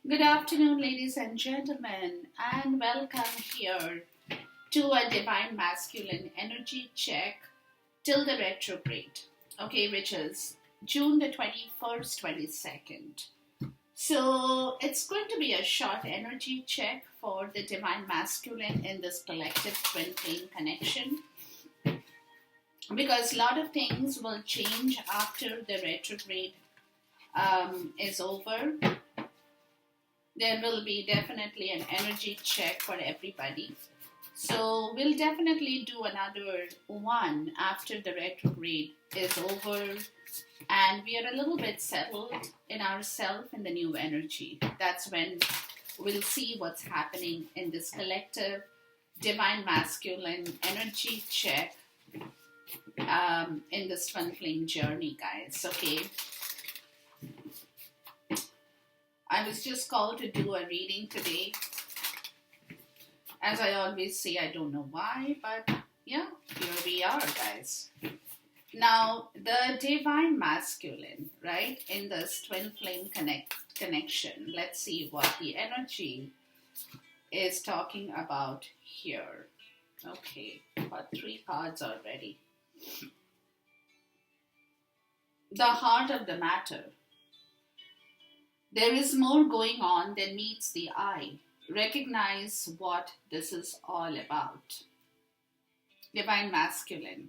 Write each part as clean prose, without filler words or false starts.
Good afternoon, ladies and gentlemen, and welcome here to a Divine Masculine energy check till the retrograde, okay, which is June the 21st, 22nd. So it's going to be a short energy check for the Divine Masculine in this collective twin flame connection because a lot of things will change after the retrograde is over. There will be definitely an energy check for everybody. So we'll definitely do another one after the retrograde is over and we are a little bit settled in ourselves in the new energy. That's when we'll see what's happening in this collective divine masculine energy check in this twin flame journey, guys. Okay. I was just called to do a reading today. As I always say, I don't know why, but yeah, here we are, guys. Now, the divine masculine, right, in this twin flame connection, let's see what the energy is talking about here. Okay, got 3 cards already. The heart of the matter. There is more going on than meets the eye. Recognize what this is all about. Divine masculine.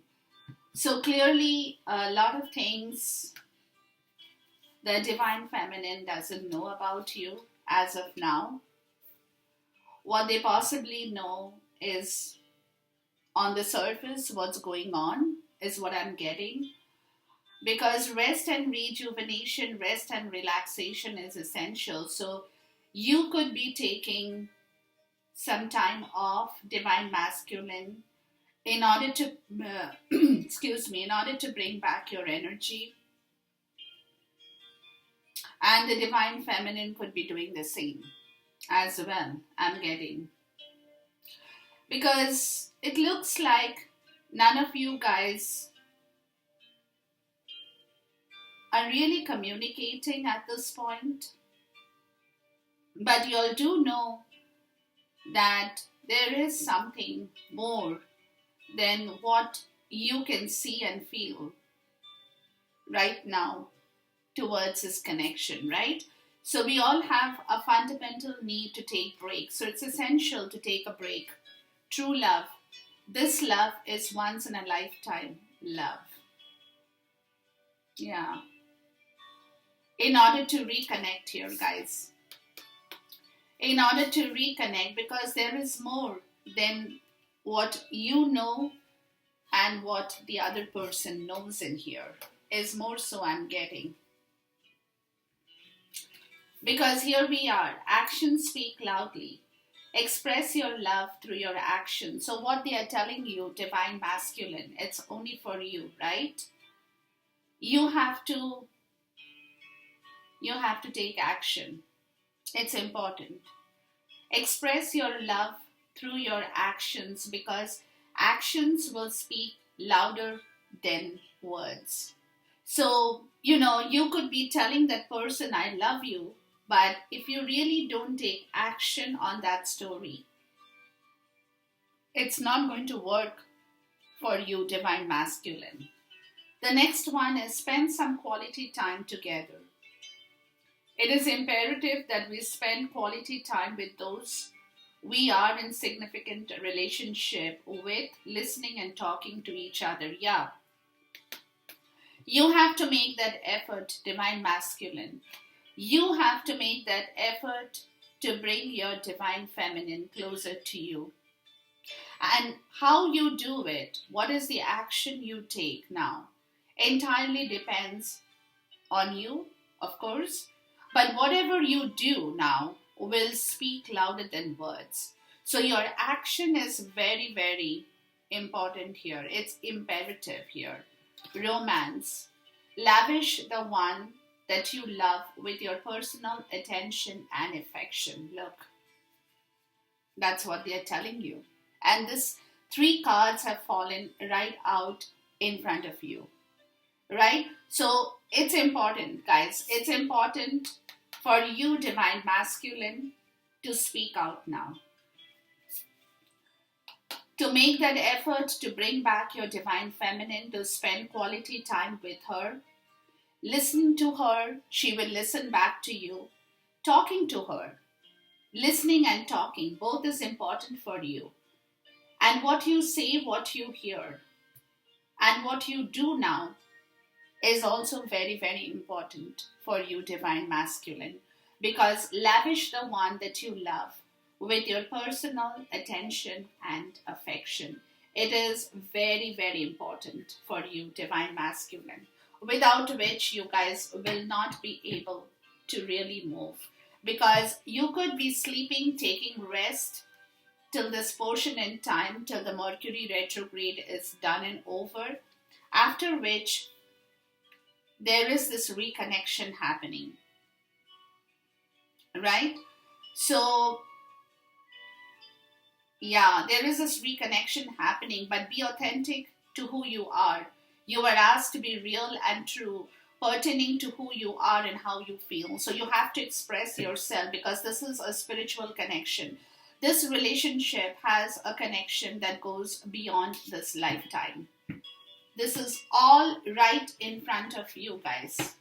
So clearly, a lot of things the divine feminine doesn't know about you as of now. What they possibly know is on the surface, what's going on is what I'm getting. Because rest and rejuvenation, rest and relaxation is essential. So you could be taking some time off, divine masculine, in order to, in order to bring back your energy. And the divine feminine could be doing the same as well, I'm getting. Because it looks like none of you guys are really communicating at this point. But you all do know that there is something more than what you can see and feel right now towards this connection, right? So we all have a fundamental need to take breaks. So it's essential to take a break. True love. This love is once in a lifetime love. Yeah. In order to reconnect here, guys. In order to reconnect, because there is more than what you know and what the other person knows in here. Is more so I'm getting. Because here we are. Actions speak loudly. Express your love through your actions. So what they are telling you, divine masculine, it's only for you, right? You have to take action. It's important. Express your love through your actions because actions will speak louder than words. So, you could be telling that person, I love you, but if you really don't take action on that story, it's not going to work for you, divine masculine. The next one is spend some quality time together. It is imperative that we spend quality time with those we are in significant relationship with, listening and talking to each other. Yeah. You have to make that effort, divine masculine. You have to make that effort to bring your divine feminine closer to you. And how you do it, what is the action you take now, entirely depends on you, of course. But whatever you do now will speak louder than words. So your action is very, very important here. It's imperative here. Romance. Lavish the one that you love with your personal attention and affection. Look, that's what they're telling you. And this 3 cards have fallen right out in front of you. Right? So it's important, guys. It's important for you, divine masculine, to speak out now. To make that effort to bring back your divine feminine, to spend quality time with her, listening to her, she will listen back to you, talking to her. Listening and talking, both is important for you. And what you say, what you hear, and what you do now is also very, very important for you, divine masculine, because lavish the one that you love with your personal attention and affection. It is very, very important for you, divine masculine, without which you guys will not be able to really move. Because you could be sleeping, taking rest till this portion in time, till the Mercury retrograde is done and over, after which there is this reconnection happening, right? So, yeah, there is this reconnection happening, but be authentic to who you are. You are asked to be real and true, pertaining to who you are and how you feel. So you have to express yourself because this is a spiritual connection. This relationship has a connection that goes beyond this lifetime. This is all right in front of you, guys.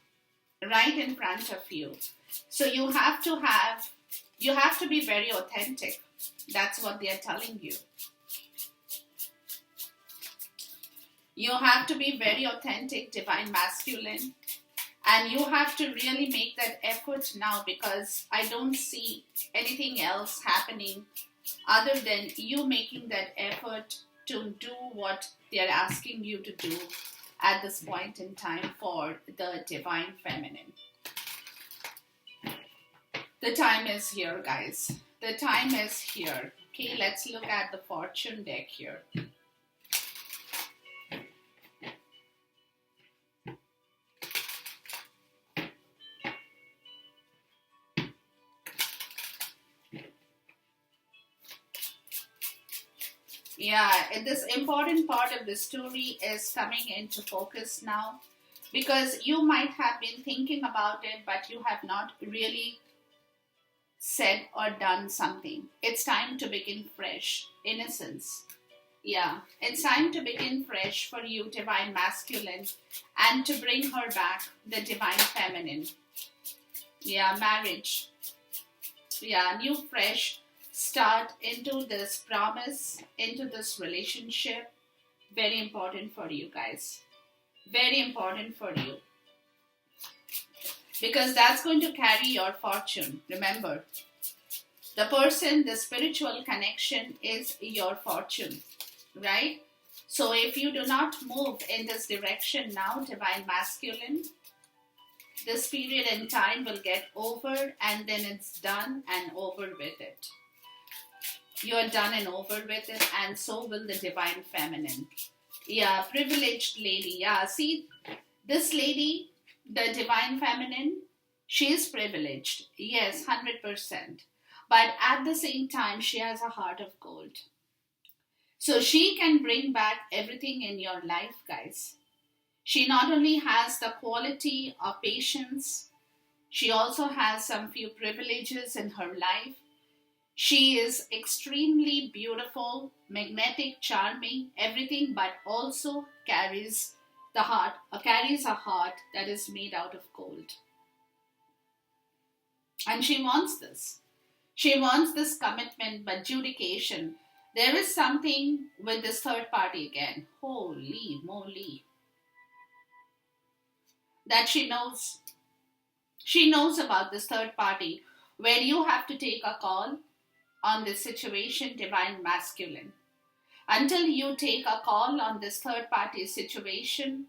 Right in front of you. So you have to be very authentic. That's what they are telling you. You have to be very authentic, divine masculine. And you have to really make that effort now, because I don't see anything else happening other than you making that effort to do what they're asking you to do at this point in time for the divine feminine. The time is here, guys. The time is here. Okay, let's look at the fortune deck here. Yeah, this important part of the story is coming into focus now, because you might have been thinking about it, but you have not really said or done something. It's time to begin fresh. Innocence. Yeah, it's time to begin fresh for you, divine masculine, and to bring her back, the divine feminine. Yeah, marriage. Yeah, new, fresh start into this promise, into this relationship. Very important for you guys. Very important for you. Because that's going to carry your fortune. Remember, the person, the spiritual connection is your fortune, right? So if you do not move in this direction now, divine masculine, this period in time will get over, and then it's done and over with it. You're done and over with it, and so will the divine feminine. Yeah, privileged lady. Yeah, see, this lady, the divine feminine, she is privileged. Yes, 100%. But at the same time, she has a heart of gold. So she can bring back everything in your life, guys. She not only has the quality of patience, she also has some few privileges in her life. She is extremely beautiful, magnetic, charming, everything, but also carries a heart that is made out of gold. And she wants this. She wants this commitment, but adjudication. There is something with this third party again. Holy moly. That she knows. She knows about this third party, where you have to take a call on this situation, divine masculine. Until you take a call on this third party situation,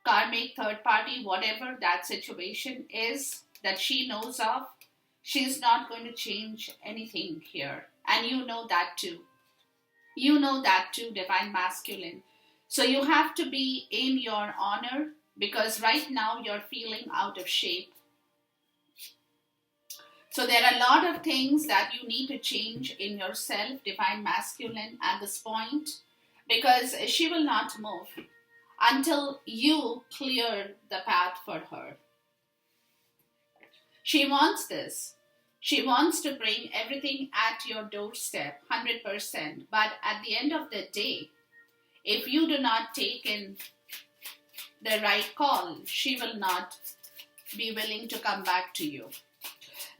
karmic third party, whatever that situation is that she knows of, she's not going to change anything here. And you know that too. You know that too, divine masculine. So you have to be in your honor, because right now you're feeling out of shape. So there are a lot of things that you need to change in yourself, divine masculine, at this point, because she will not move until you clear the path for her. She wants this. She wants to bring everything at your doorstep, 100%. But at the end of the day, if you do not take in the right call, she will not be willing to come back to you.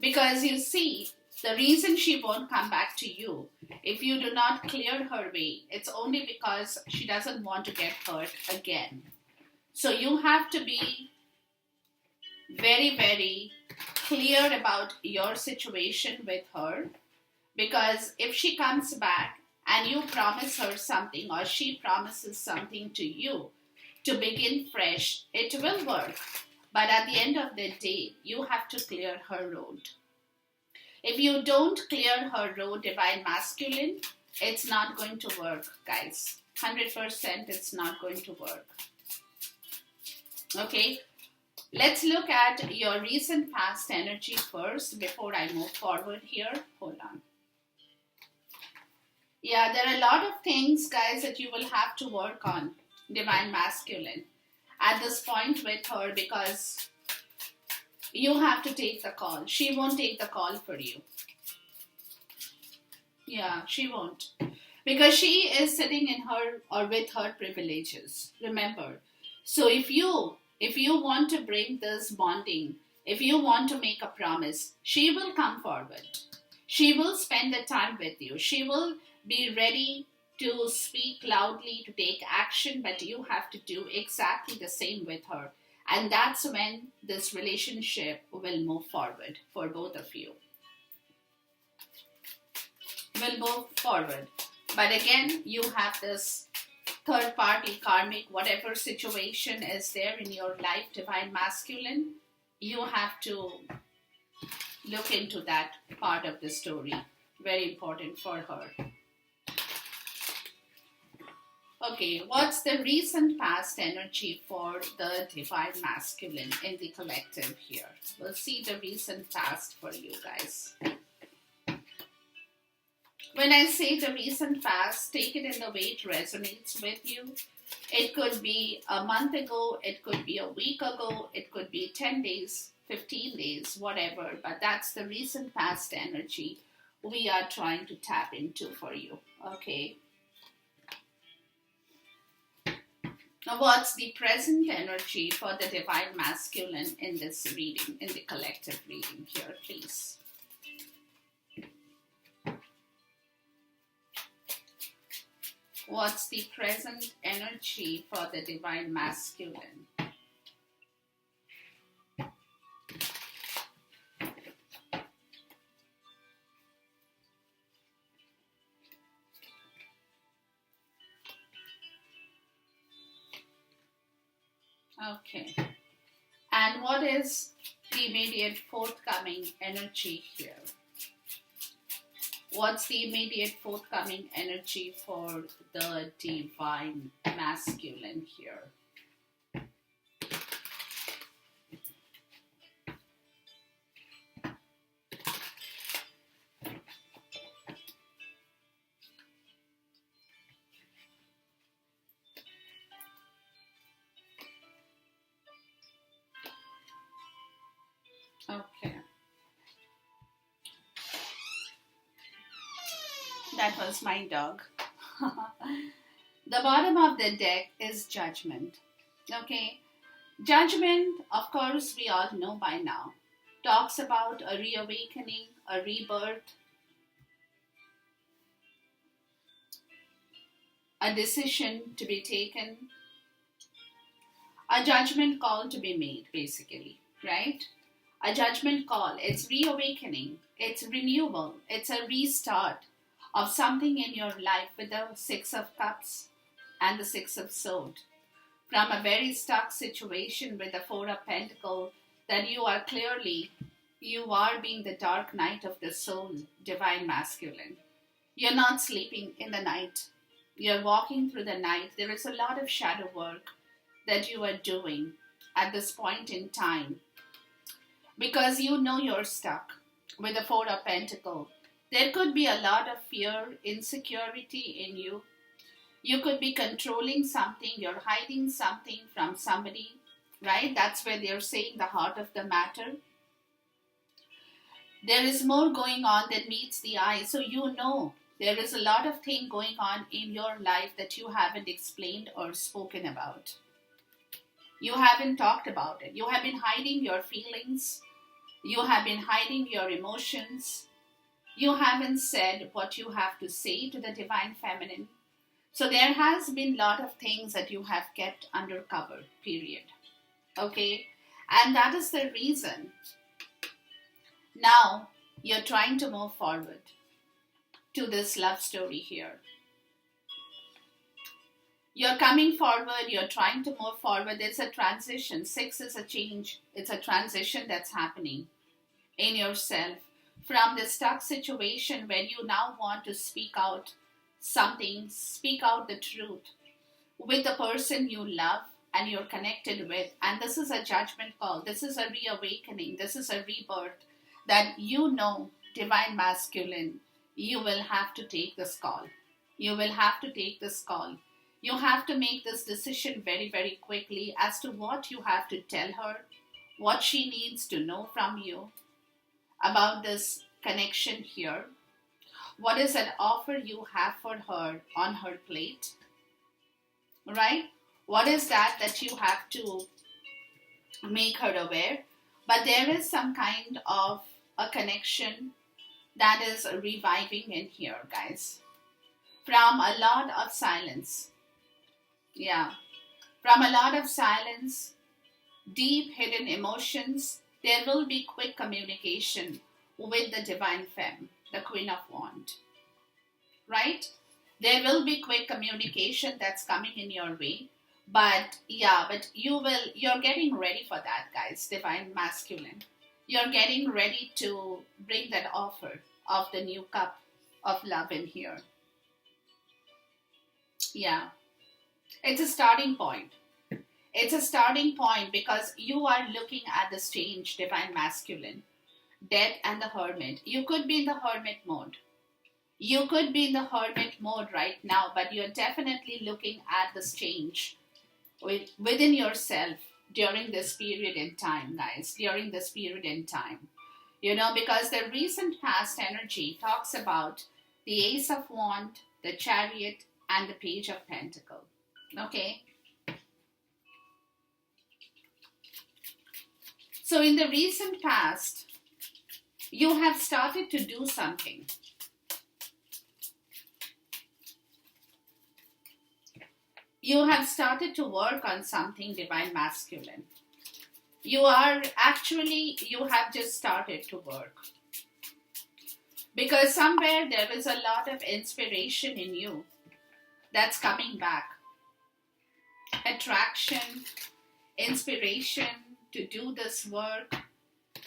Because you see, the reason she won't come back to you, if you do not clear her way, it's only because she doesn't want to get hurt again. So you have to be very, very clear about your situation with her. Because if she comes back and you promise her something, or she promises something to you to begin fresh, it will work. But at the end of the day, you have to clear her road. If you don't clear her road, Divine Masculine, it's not going to work, guys. 100% it's not going to work. Okay, let's look at your recent past energy first before I move forward here. Hold on. Yeah, there are a lot of things, guys, that you will have to work on, Divine Masculine, at this point with her, because you have to take the call. She won't take the call for you. Yeah, she won't. Because she is sitting in her or with her privileges. Remember. So if you want to bring this bonding, if you want to make a promise, she will come forward. She will spend the time with you. She will be ready to speak loudly, to take action, but you have to do exactly the same with her. And that's when this relationship will move forward for both of you. Will move forward. But again, you have this third party karmic, whatever situation is there in your life, Divine Masculine, you have to look into that part of the story. Very important for her. Okay, what's the recent past energy for the Divine Masculine in the collective here? We'll see the recent past for you guys. When I say the recent past, take it in the way it resonates with you. It could be a month ago, it could be a week ago, it could be 10 days, 15 days, whatever. But that's the recent past energy we are trying to tap into for you. Okay. Now, what's the present energy for the Divine Masculine in this reading, in the collective reading here, please? What's the present energy for the Divine Masculine? Okay. And what is the immediate forthcoming energy here? What's the immediate forthcoming energy for the Divine Masculine here? Okay. That was my dog. The bottom of the deck is Judgment. Okay. Judgment, of course, we all know by now, talks about a reawakening, a rebirth, a decision to be taken, a judgment call to be made, basically, right? A judgment call, it's reawakening, it's renewal, it's a restart of something in your life with the Six of Cups and the Six of Swords. From a very stuck situation with the Four of Pentacles, that you are being the dark night of the soul, Divine Masculine. You're not sleeping in the night. You're walking through the night. There is a lot of shadow work that you are doing at this point in time. Because you know you're stuck with the Four of Pentacles. There could be a lot of fear, insecurity in you. You could be controlling something. You're hiding something from somebody, right? That's where they're saying the heart of the matter. There is more going on than meets the eye. So you know there is a lot of thing going on in your life that you haven't explained or spoken about. You haven't talked about it. You have been hiding your feelings. You have been hiding your emotions. You haven't said what you have to say to the Divine Feminine. So there has been a lot of things that you have kept under cover, period. Okay? And that is the reason now you're trying to move forward to this love story here. You're coming forward, you're trying to move forward. There's a transition. 6 is a change. It's a transition that's happening in yourself from the stuck situation where you now want to speak out something, speak out the truth with the person you love and you're connected with. And this is a judgment call. This is a reawakening. This is a rebirth that you know, Divine Masculine, you will have to take this call. You will have to take this call. You have to make this decision very, very quickly as to what you have to tell her, what she needs to know from you about this connection here. What is an offer you have for her on her plate? Right? What is that you have to make her aware? But there is some kind of a connection that is reviving in here, guys. From a lot of silence. Yeah. From a lot of silence, deep hidden emotions, there will be quick communication with the Divine Femme, the Queen of Wands. Right? There will be quick communication that's coming in your way. But you're getting ready for that, guys, Divine Masculine. You're getting ready to bring that offer of the new cup of love in here. Yeah. It's a starting point. It's a starting point because you are looking at this change, Divine Masculine. Death and the Hermit. You could be in the Hermit mode. You could be in the Hermit mode right now, but you're definitely looking at this change within yourself during this period in time, guys. During this period in time. You know, because the recent past energy talks about the Ace of Wands, the Chariot, and the Page of Pentacles. Okay? So in the recent past, you have started to do something. You have started to work on something, Divine Masculine. You have just started to work. Because somewhere there is a lot of inspiration in you that's coming back. Attraction, inspiration to do this work.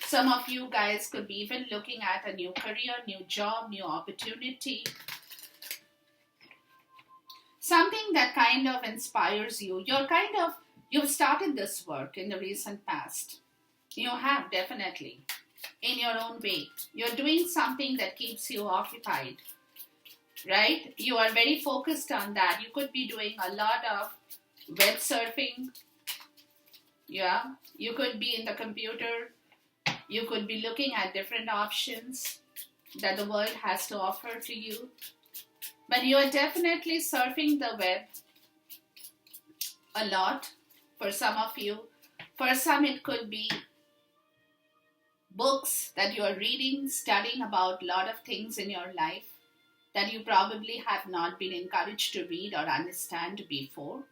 Some of you guys could be even looking at a new career, new job, new opportunity. Something that kind of inspires you. You've started this work in the recent past. You have, definitely. In your own way. You're doing something that keeps you occupied. Right? You are very focused on that. You could be doing a lot of web surfing. Yeah. You could be in the computer. You could be looking at different options that the world has to offer to you. But you are definitely surfing the web a lot for some of you. For some, it could be books that you are reading, studying about a lot of things in your life that you probably have not been encouraged to read or understand before.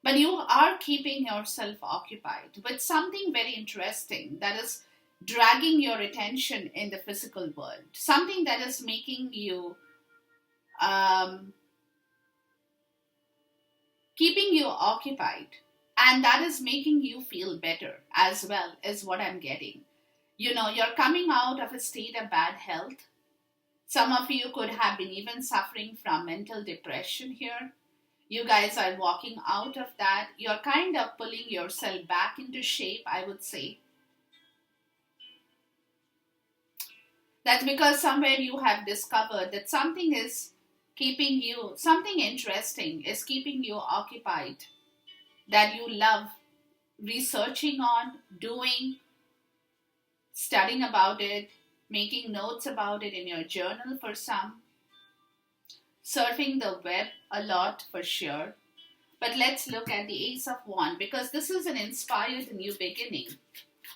But you are keeping yourself occupied with something very interesting that is dragging your attention in the physical world. Something that is making you keeping you occupied, and that is making you feel better as well, is what I'm getting. You know, you're coming out of a state of bad health. Some of you could have been even suffering from mental depression here. You guys are walking out of that. You're kind of pulling yourself back into shape, I would say. That's because somewhere you have discovered that something interesting is keeping you occupied, that you love researching on, doing, studying about it, making notes about it in your journal for some, surfing the web a lot for sure. But let's look at the Ace of Wands, because this is an inspired new beginning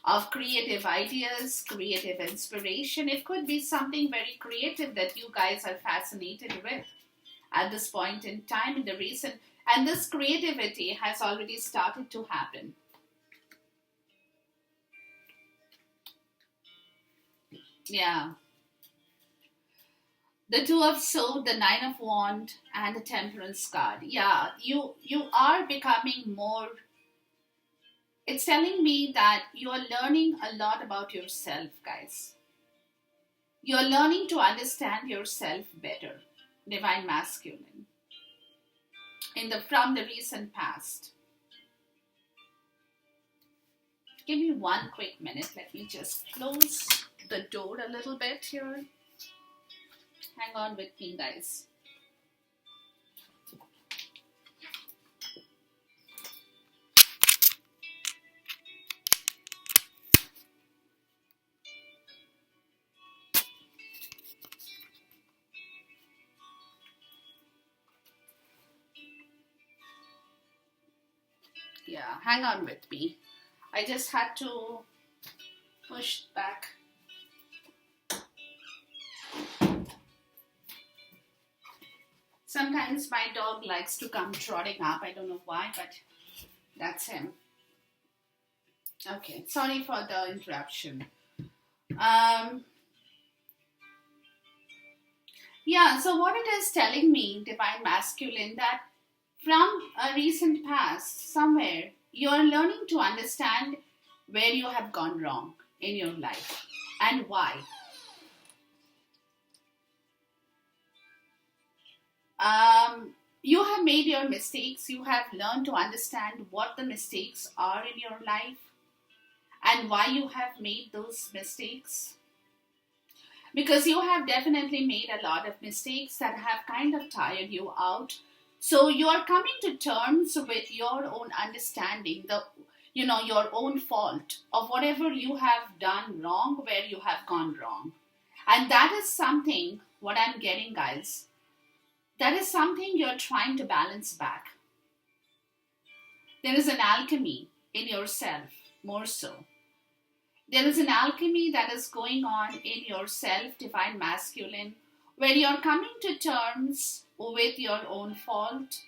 of creative ideas, creative inspiration. It could be something very creative that you guys are fascinated with at this point in time in the recent, and this creativity has already started to happen. Yeah. The Two of Swords, the Nine of Wands, and the Temperance card. Yeah, you are becoming more. It's telling me that you are learning a lot about yourself, guys. You're learning to understand yourself better, Divine Masculine, from the recent past. Give me one quick minute. Let me just close the door a little bit here. Hang on with me, guys. Yeah, hang on with me. I just had to push back. Sometimes my dog likes to come trotting up. I don't know why, but that's him. Okay, sorry for the interruption. Yeah, so what it is telling me, Divine Masculine, that from a recent past, somewhere, you are learning to understand where you have gone wrong in your life and why. You have made your mistakes. You have learned to understand what the mistakes are in your life and why you have made those mistakes. Because you have definitely made a lot of mistakes that have kind of tired you out. So you are coming to terms with your own understanding, your own fault of whatever you have done wrong, where you have gone wrong. And that is something, what I'm getting, guys, that is something you're trying to balance back. There is an alchemy in yourself, more so. There is an alchemy that is going on in yourself, Divine Masculine, where you're coming to terms with your own fault.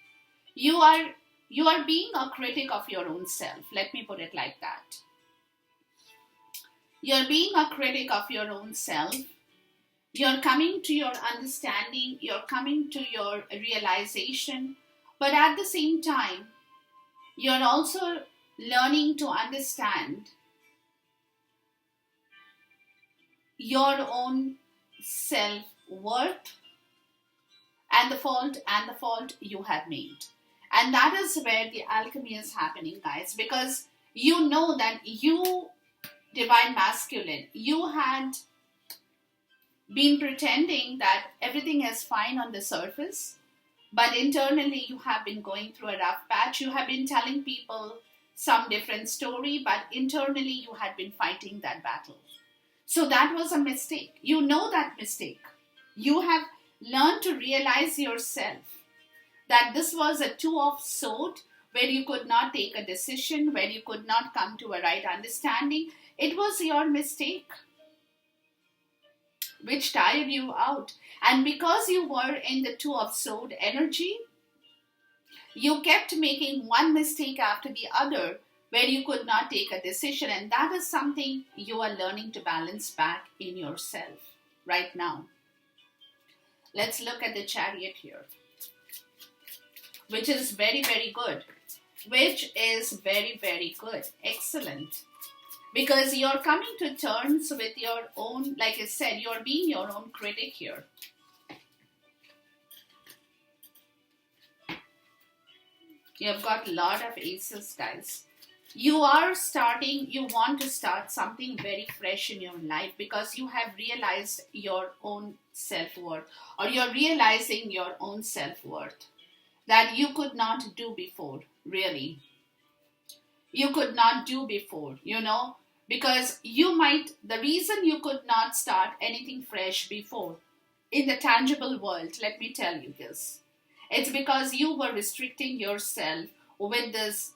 You are being a critic of your own self. Let me put it like that. You're being a critic of your own self. You're coming to your understanding, you're coming to your realization, but at the same time, you're also learning to understand your own self-worth and the fault you have made. And that is where the alchemy is happening, guys, because you know that you, Divine Masculine, you had been pretending that everything is fine on the surface, but internally you have been going through a rough patch. You have been telling people some different story, but internally you had been fighting that battle. So that was a mistake. You know that mistake. You have learned to realize yourself that this was a Two of Swords, where you could not take a decision, where you could not come to a right understanding. It was your mistake which tired you out. And because you were in the Two of Swords energy, you kept making one mistake after the other where you could not take a decision. And that is something you are learning to balance back in yourself right now. Let's look at the Chariot here, which is very, very good. Which is very, very good. Excellent. Because you're coming to terms with your own, like I said, you're being your own critic here. You've got a lot of aces, guys. You want to start something very fresh in your life because you have realized your own self-worth, or you're realizing your own self-worth that you could not do before, really. You could not do before, Because the reason you could not start anything fresh before in the tangible world, let me tell you this. It's because you were restricting yourself with this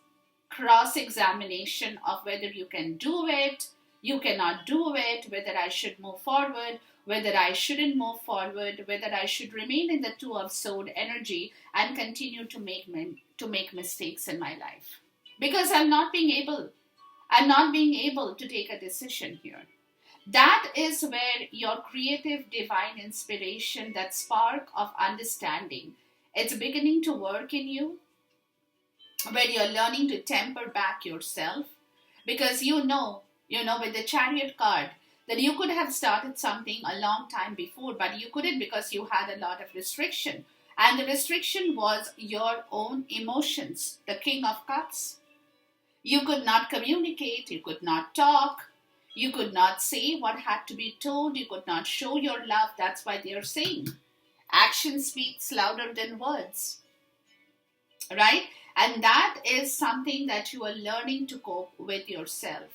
cross examination of whether you can do it, you cannot do it, whether I should move forward, whether I shouldn't move forward, whether I should remain in the two of sword energy and continue to make mistakes in my life. Because I'm not being able to take a decision here. That is where your creative divine inspiration, that spark of understanding, it's beginning to work in you, where you're learning to temper back yourself. Because you know, with the chariot card, that you could have started something a long time before, but you couldn't because you had a lot of restriction. And the restriction was your own emotions, the King of Cups. You could not communicate, you could not talk, you could not say what had to be told, you could not show your love. That's why they are saying action speaks louder than words, right? And that is something that you are learning to cope with yourself.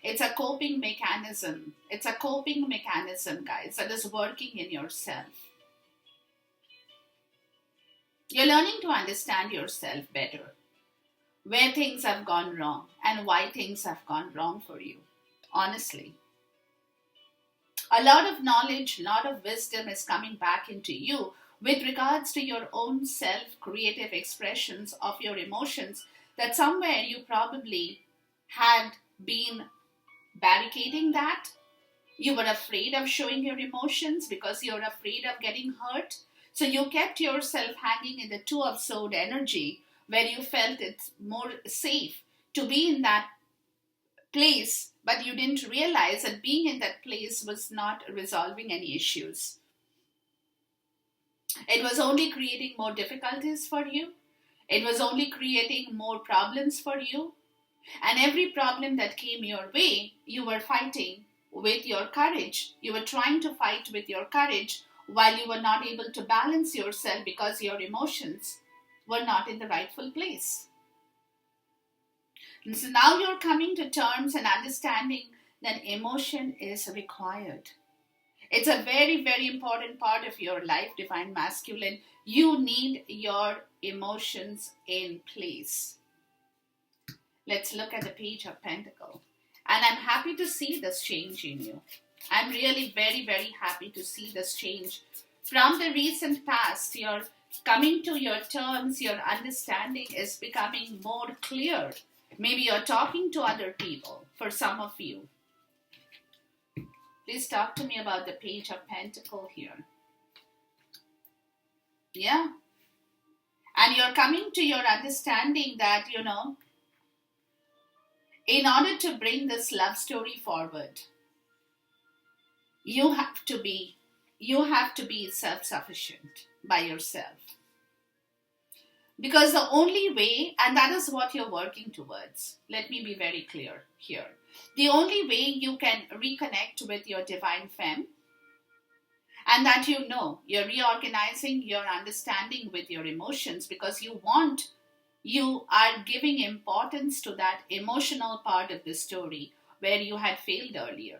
It's a coping mechanism. It's a coping mechanism, guys, that is working in yourself. You're learning to understand yourself better, where things have gone wrong and why things have gone wrong for you, honestly. A lot of knowledge, a lot of wisdom is coming back into you with regards to your own self-creative expressions of your emotions, that somewhere you probably had been barricading that. You were afraid of showing your emotions because you're afraid of getting hurt. So you kept yourself hanging in the two of sword energy, where you felt it's more safe to be in that place, but you didn't realize that being in that place was not resolving any issues. It was only creating more difficulties for you. It was only creating more problems for you. And every problem that came your way, you were fighting with your courage. You were trying to fight with your courage while you were not able to balance yourself because your emotions were not in the rightful place. And so now you're coming to terms and understanding that emotion is required. It's a very, very important part of your life, Divine Masculine. You need your emotions in place. Let's look at the Page of Pentacles. And I'm happy to see this change in you. I'm really very, very happy to see this change. From the recent past, you're coming to your terms, your understanding is becoming more clear. Maybe you're talking to other people, for some of you. Please talk to me about the Page of Pentacles here. Yeah. And you're coming to your understanding that, in order to bring this love story forward, you have to be self-sufficient by yourself. Because the only way, and that is what you're working towards, let me be very clear here. The only way you can reconnect with your divine femme, and that you're reorganizing your understanding with your emotions, because you are giving importance to that emotional part of the story where you had failed earlier.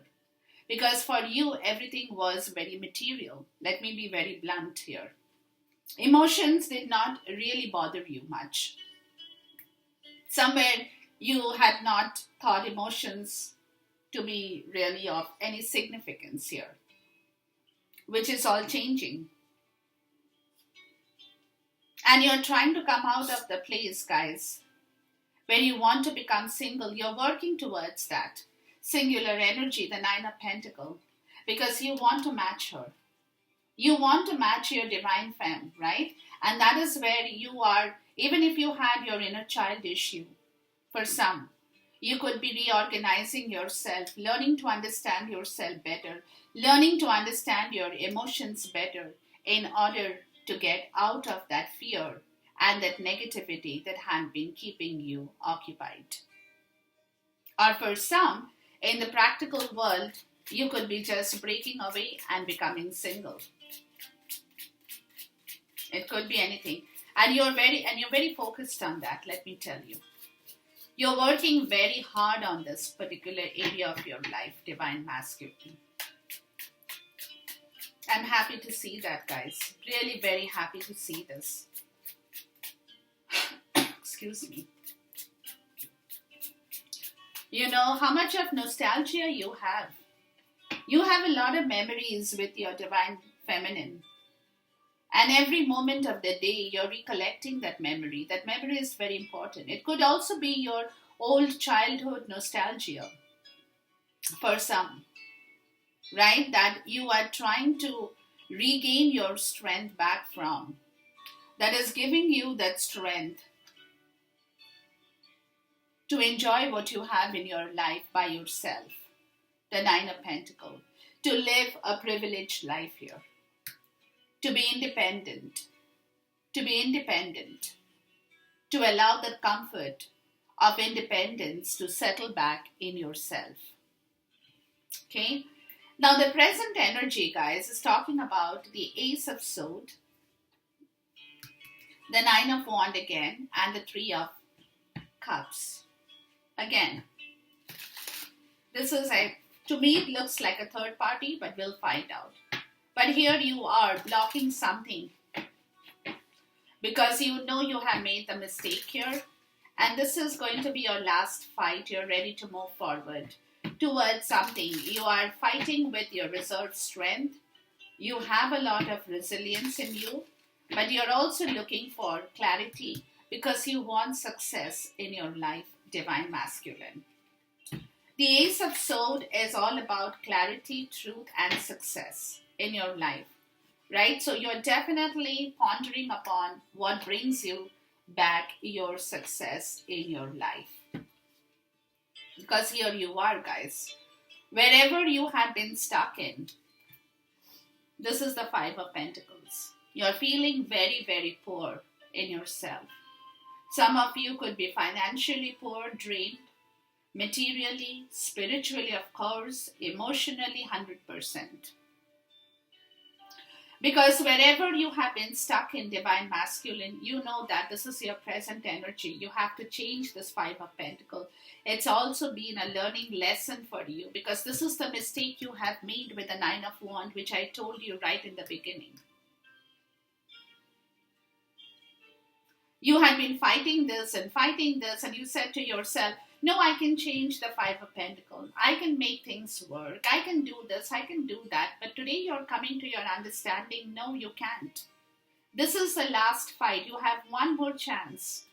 Because for you, everything was very material. Let me be very blunt here. Emotions did not really bother you much. Somewhere you had not thought emotions to be really of any significance here, which is all changing. And you're trying to come out of the place, guys, where you want to become single. You're working towards that singular energy, the Nine of Pentacles, because you want to match her. You want to match your divine femme, right? And that is where you are, even if you had your inner child issue, for some, you could be reorganizing yourself, learning to understand yourself better, learning to understand your emotions better in order to get out of that fear and that negativity that had been keeping you occupied. Or for some, in the practical world, you could be just breaking away and becoming single. It could be anything. And you're very focused on that, let me tell you. You're working very hard on this particular area of your life, Divine Masculine. I'm happy to see that, guys. Really very happy to see this. Excuse me. You know how much of nostalgia you have. You have a lot of memories with your Divine Feminine. And every moment of the day, you're recollecting that memory. That memory is very important. It could also be your old childhood nostalgia for some, right? That you are trying to regain your strength back from. That is giving you that strength to enjoy what you have in your life by yourself. The Nine of Pentacles. To live a privileged life here. To be independent. To be independent. To allow the comfort of independence to settle back in yourself. Okay? Now the present energy, guys, is talking about the Ace of Swords, the Nine of Wands again, and the Three of Cups. Again, this is to me it looks like a third party, but we'll find out. But here you are blocking something because you know you have made the mistake here, and this is going to be your last fight. You're ready to move forward towards something. You are fighting with your reserved strength. You have a lot of resilience in you, but you're also looking for clarity because you want success in your life, Divine Masculine. The Ace of Swords is all about clarity, truth, and success in your life, right? So you're definitely pondering upon what brings you back your success in your life. Because here you are, guys. Wherever you have been stuck in, this is the Five of Pentacles. You're feeling very, very poor in yourself. Some of you could be financially poor, drained, materially, spiritually, of course, emotionally, 100%. Because wherever you have been stuck in Divine Masculine, you know that this is your present energy. You have to change this Five of Pentacles. It's also been a learning lesson for you because this is the mistake you have made with the Nine of Wands, which I told you right in the beginning. You had been fighting this, and you said to yourself, no, I can change the Five of Pentacles. I can make things work. I can do this. I can do that. But today you're coming to your understanding, no, you can't. This is the last fight. You have one more chance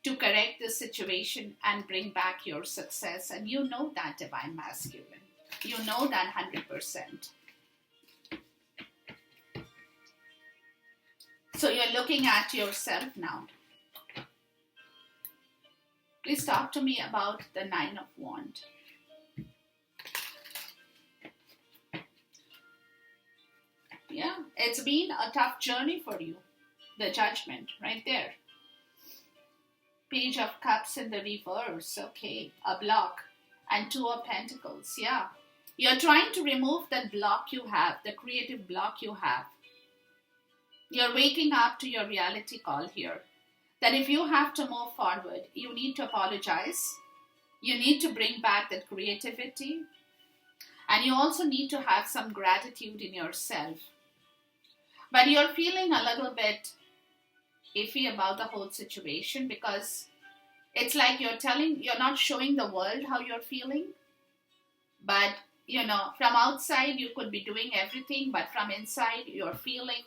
to correct this situation and bring back your success. And you know that, Divine Masculine. You know that 100%. So you're looking at yourself now. Please talk to me about the Nine of Wands. Yeah, it's been a tough journey for you. The Judgment, right there. Page of Cups in the reverse. Okay, a block. And Two of Pentacles. Yeah. You're trying to remove that block you have, the creative block you have. You're waking up to your reality call here. That if you have to move forward, you need to apologize. You need to bring back that creativity. And you also need to have some gratitude in yourself. But you're feeling a little bit iffy about the whole situation because it's like you're not showing the world how you're feeling. But, from outside you could be doing everything, but from inside you're feeling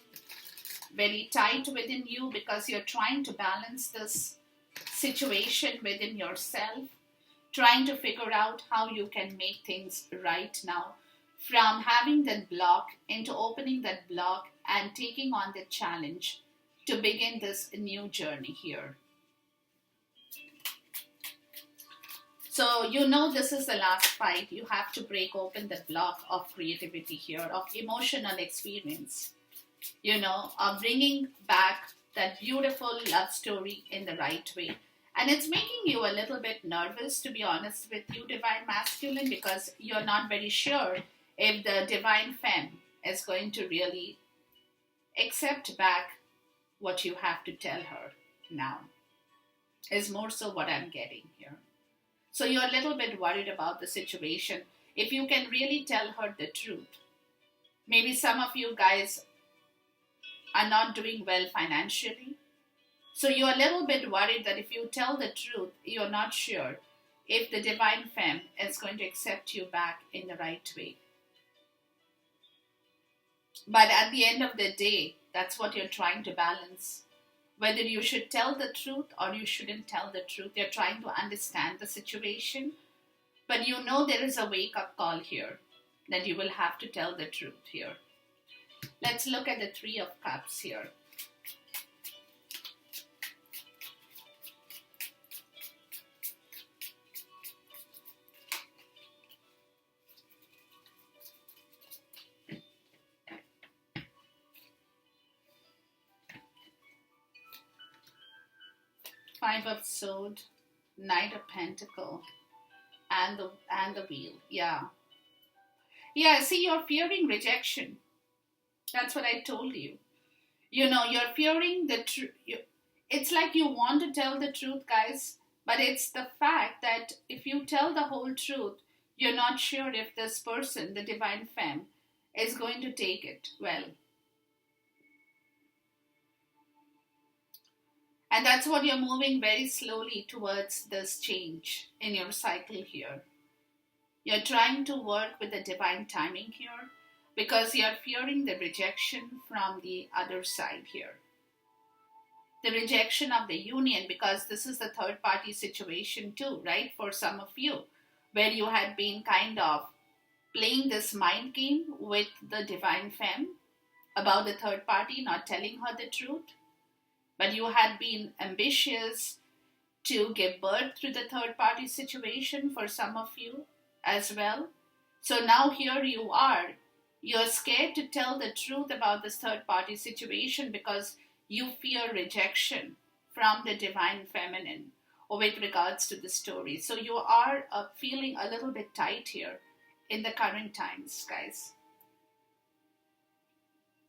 very tight within you because you're trying to balance this situation within yourself, trying to figure out how you can make things right now, from having that block into opening that block and taking on the challenge to begin this new journey here. So this is the last fight. You have to break open the block of creativity here, of emotional experience. Of bringing back that beautiful love story in the right way. And it's making you a little bit nervous, to be honest with you, Divine Masculine, because you're not very sure if the Divine Femme is going to really accept back what you have to tell her now. Is more so what I'm getting here. So you're a little bit worried about the situation. If you can really tell her the truth, maybe some of you guys are not doing well financially. So you're a little bit worried that if you tell the truth, you're not sure if the divine femme is going to accept you back in the right way. But at the end of the day, that's what you're trying to balance. Whether you should tell the truth or you shouldn't tell the truth, you're trying to understand the situation. But you know there is a wake-up call here, that you will have to tell the truth here. Let's look at the Three of Cups here. Five of Swords, Knight of Pentacle, and the Wheel. Yeah. Yeah, see, you're fearing rejection. That's what I told you. You know, you're fearing the truth. It's like you want to tell the truth, guys, but it's the fact that if you tell the whole truth, you're not sure if this person, the divine femme, is going to take it well. And that's what you're moving very slowly towards this change in your cycle here. You're trying to work with the divine timing here because you're fearing the rejection from the other side here. The rejection of the union, because this is the third party situation too, right? For some of you, where you had been kind of playing this mind game with the divine femme about the third party, not telling her the truth. But you had been ambitious to give birth to the third party situation for some of you as well. So now here you are. You're scared to tell the truth about this third party situation because you fear rejection from the divine feminine or with regards to the story. So you are feeling a little bit tight here in the current times, guys.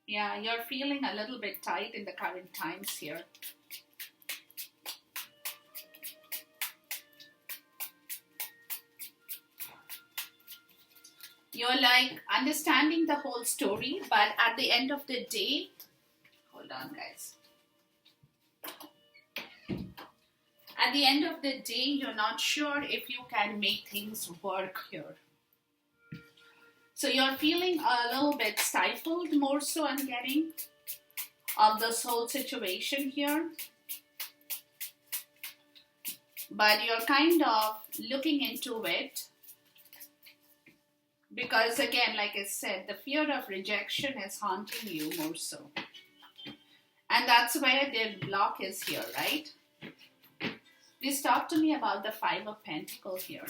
Yeah, you're feeling a little bit tight in the current times here. You're like understanding the whole story, but at the end of the day, hold on, guys. At the end of the day, you're not sure if you can make things work here. So you're feeling a little bit stifled, more so I'm getting, of this whole situation here. But you're kind of looking into it. Because again, like I said, the fear of rejection is haunting you more so. And that's where the block is here, right? Please talk to me about the Five of Pentacles here.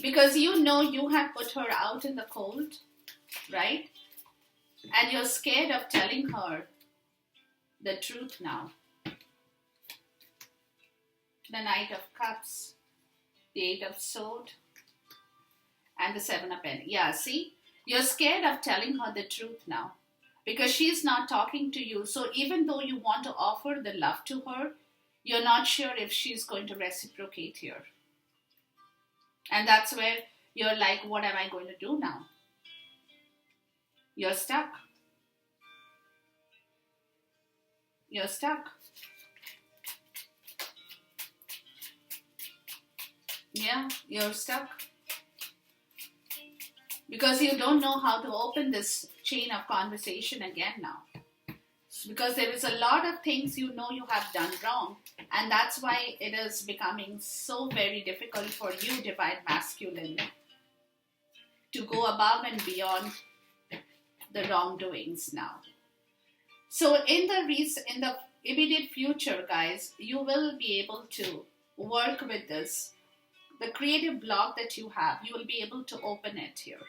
Because you know you have put her out in the cold, right? And you're scared of telling her the truth now. The Knight of Cups, the Eight of Swords, and the Seven of Pentacles. Yeah, see? You're scared of telling her the truth now. Because she's not talking to you. So even though you want to offer the love to her, you're not sure if she's going to reciprocate here. And that's where you're like, what am I going to do now? You're stuck. You're stuck. Yeah, you're stuck. Because you don't know how to open this chain of conversation again now. Because there is a lot of things you know you have done wrong. And that's why it is becoming so very difficult for you, Divine Masculine, to go above and beyond the wrongdoings now. So in the immediate future, guys, you will be able to work with this. The creative block that you have, you will be able to open it here.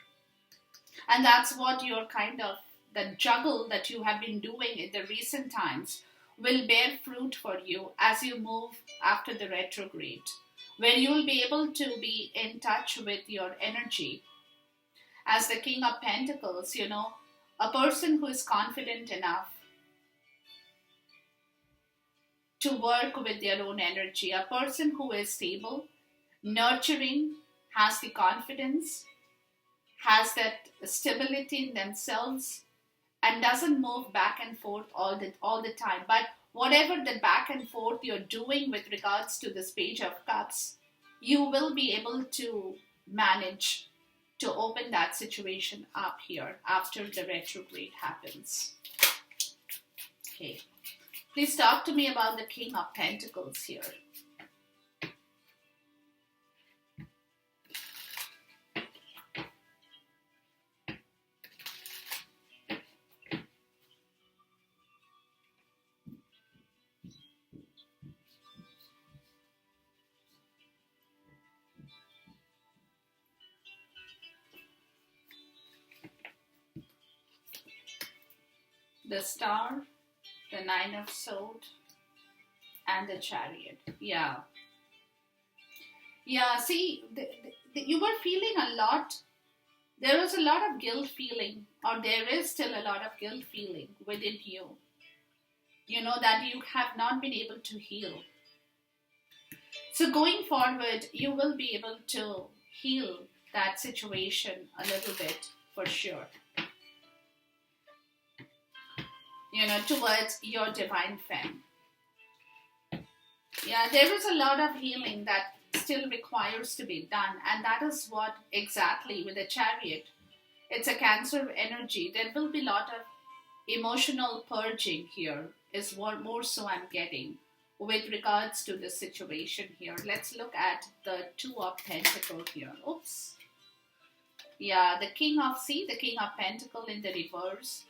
And that's what you're kind of, the juggle that you have been doing in the recent times will bear fruit for you as you move after the retrograde, where you will be able to be in touch with your energy. As the King of Pentacles, you know, a person who is confident enough to work with their own energy. A person who is stable, nurturing, has the confidence, has that stability in themselves, and doesn't move back and forth all the time. But whatever the back and forth you're doing with regards to this Page of Cups, you will be able to manage to open that situation up here after the retrograde happens. Okay. Please talk to me about the King of Pentacles here. The Star, the Nine of Swords, and the Chariot. Yeah. Yeah, see, you were feeling a lot. There was a lot of guilt feeling, or there is still a lot of guilt feeling within you. You know, that you have not been able to heal. So going forward, you will be able to heal that situation a little bit for sure. You know, towards your divine femme. Yeah, there is a lot of healing that still requires to be done, and that is what exactly with the Chariot. It's a Cancer energy. There will be a lot of emotional purging here, is what more so I'm getting with regards to the situation here. Let's look at the Two of Pentacles here. Oops. Yeah, the King of Pentacle in the reverse.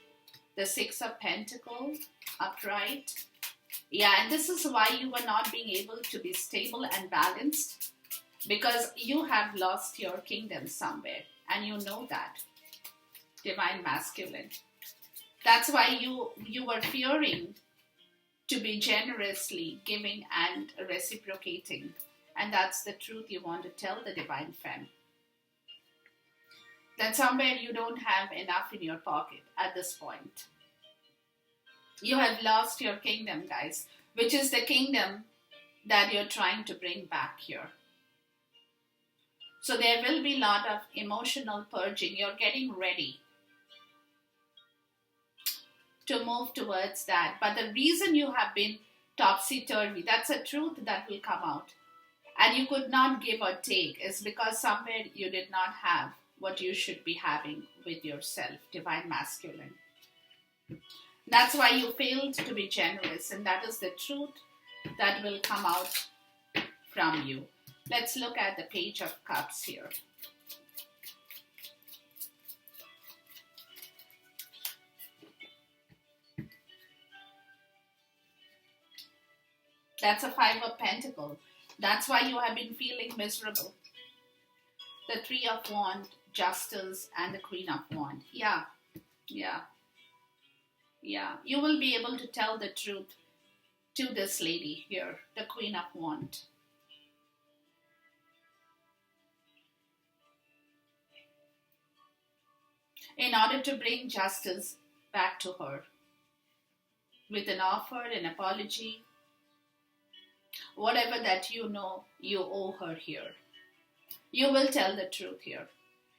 The Six of Pentacles upright. Yeah, and this is why you are not being able to be stable and balanced, because you have lost your kingdom somewhere, and you know that. Divine Masculine. That's why you were fearing to be generously giving and reciprocating, and that's the truth you want to tell the Divine Femme. That somewhere you don't have enough in your pocket at this point. You have lost your kingdom, guys, which is the kingdom that you're trying to bring back here. So there will be a lot of emotional purging. You're getting ready to move towards that. But the reason you have been topsy-turvy, that's a truth that will come out. And you could not give or take, is because somewhere you did not have what you should be having with yourself, Divine Masculine. That's why you failed to be generous, and that is the truth that will come out from you. Let's look at the Page of Cups here. That's a Five of Pentacles. That's why you have been feeling miserable. The Three of Wands, Justice, and the Queen of Wands. Yeah. You will be able to tell the truth to this lady here, the Queen of Wands. In order to bring justice back to her, with an offer, an apology, whatever that you know you owe her here. You will tell the truth here.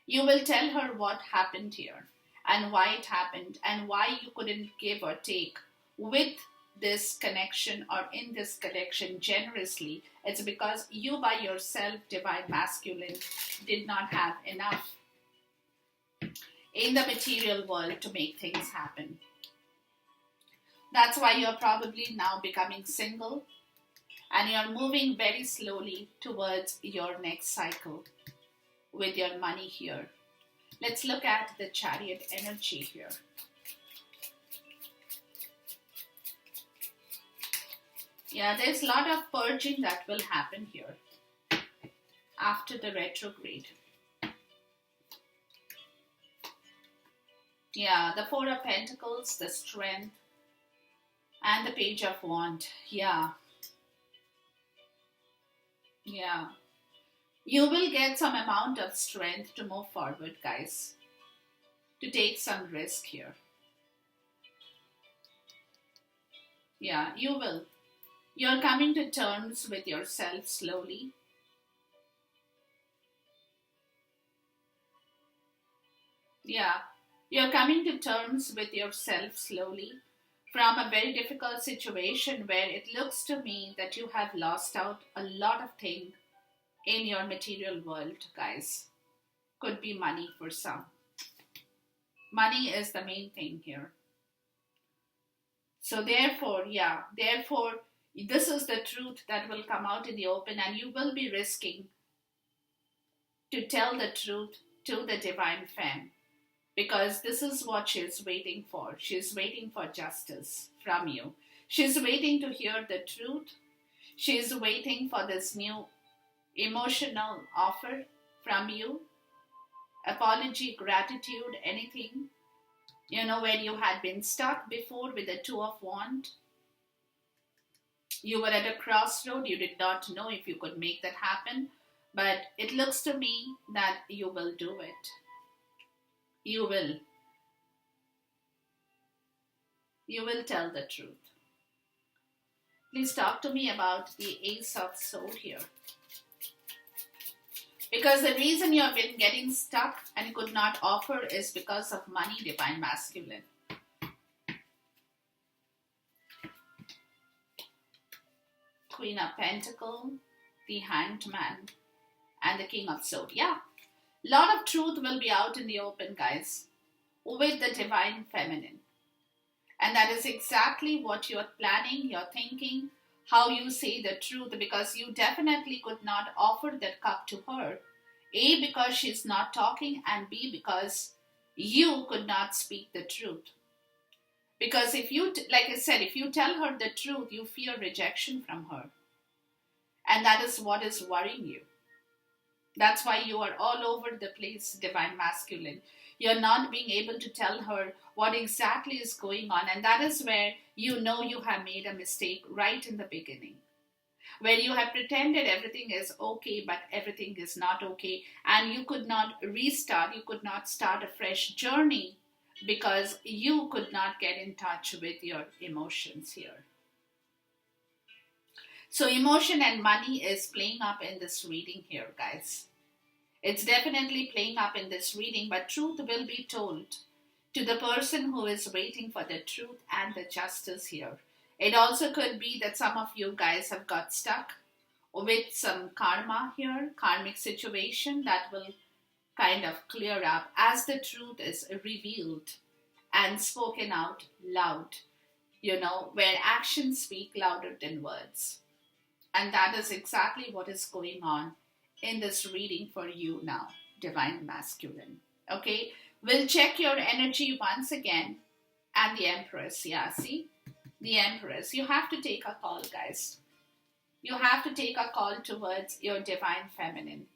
You will tell her what happened here and why it happened and why you couldn't give or take with this connection or in this connection generously. It's because you by yourself, Divine Masculine, did not have enough in the material world to make things happen. That's why you're probably now becoming single, and you're moving very slowly towards your next cycle with your money here. Let's look at the Chariot energy here. Yeah, there's a lot of purging that will happen here after the retrograde. Yeah, the Four of Pentacles, the Strength, and the Page of Wands. Yeah. You will get some amount of strength to move forward, guys. To take some risk here. Yeah, you will. You're coming to terms with yourself slowly. Yeah, you're coming to terms with yourself slowly from a very difficult situation where it looks to me that you have lost out a lot of things in your material world, guys. Could be money for some. Money is the main thing here. So therefore, this is the truth that will come out in the open, and you will be risking to tell the truth to the divine femme, because this is what she's waiting for. She's waiting for justice from you. She's waiting to hear the truth. She's waiting for this new emotional offer from you. Apology, gratitude, anything. Where you had been stuck before with the Two of Wands. You were at a crossroad. You did not know if you could make that happen. But it looks to me that you will do it. You will. You will tell the truth. Please talk to me about the Ace of Swords here. Because the reason you have been getting stuck and could not offer is because of money, Divine Masculine. Queen of Pentacles, the Hanged Man, and the King of Swords. Yeah, lot of truth will be out in the open, guys, with the Divine Feminine. And that is exactly what you're planning, you're thinking, how you say the truth, because you definitely could not offer that cup to her. A, because she's not talking, and B, because you could not speak the truth. Because if you, like I said, if you tell her the truth, you fear rejection from her. And that is what is worrying you. That's why you are all over the place, Divine Masculine. You're not being able to tell her what exactly is going on. And that is where you know you have made a mistake right in the beginning. Where you have pretended everything is okay, but everything is not okay. And you could not restart, you could not start a fresh journey because you could not get in touch with your emotions here. So emotion and money is playing up in this reading here, guys. It's definitely playing up in this reading, but truth will be told to the person who is waiting for the truth and the justice here. It also could be that some of you guys have got stuck with some karma here, karmic situation that will kind of clear up as the truth is revealed and spoken out loud, where actions speak louder than words. And that is exactly what is going on in this reading for you now, Divine Masculine. Okay, we'll check your energy once again. And the Empress, yeah, see? The Empress. You have to take a call, guys. You have to take a call towards your Divine Feminine.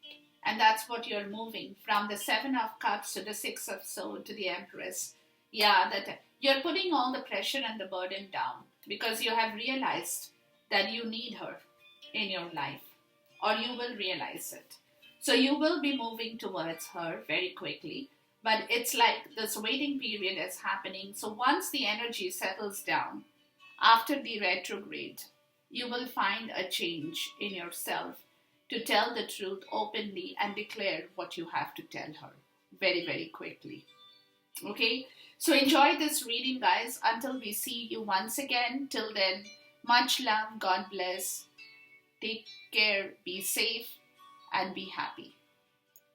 And that's what you're moving from the Seven of Cups to the Six of Swords to the Empress. Yeah, that you're putting all the pressure and the burden down because you have realized that you need her in your life, or you will realize it. So you will be moving towards her very quickly, but it's like this waiting period is happening. So once the energy settles down after the retrograde, you will find a change in yourself to tell the truth openly and declare what you have to tell her very, very quickly. Okay, so enjoy this reading, guys, until we see you once again. Till then, much love, God bless. Take care, be safe, and be happy.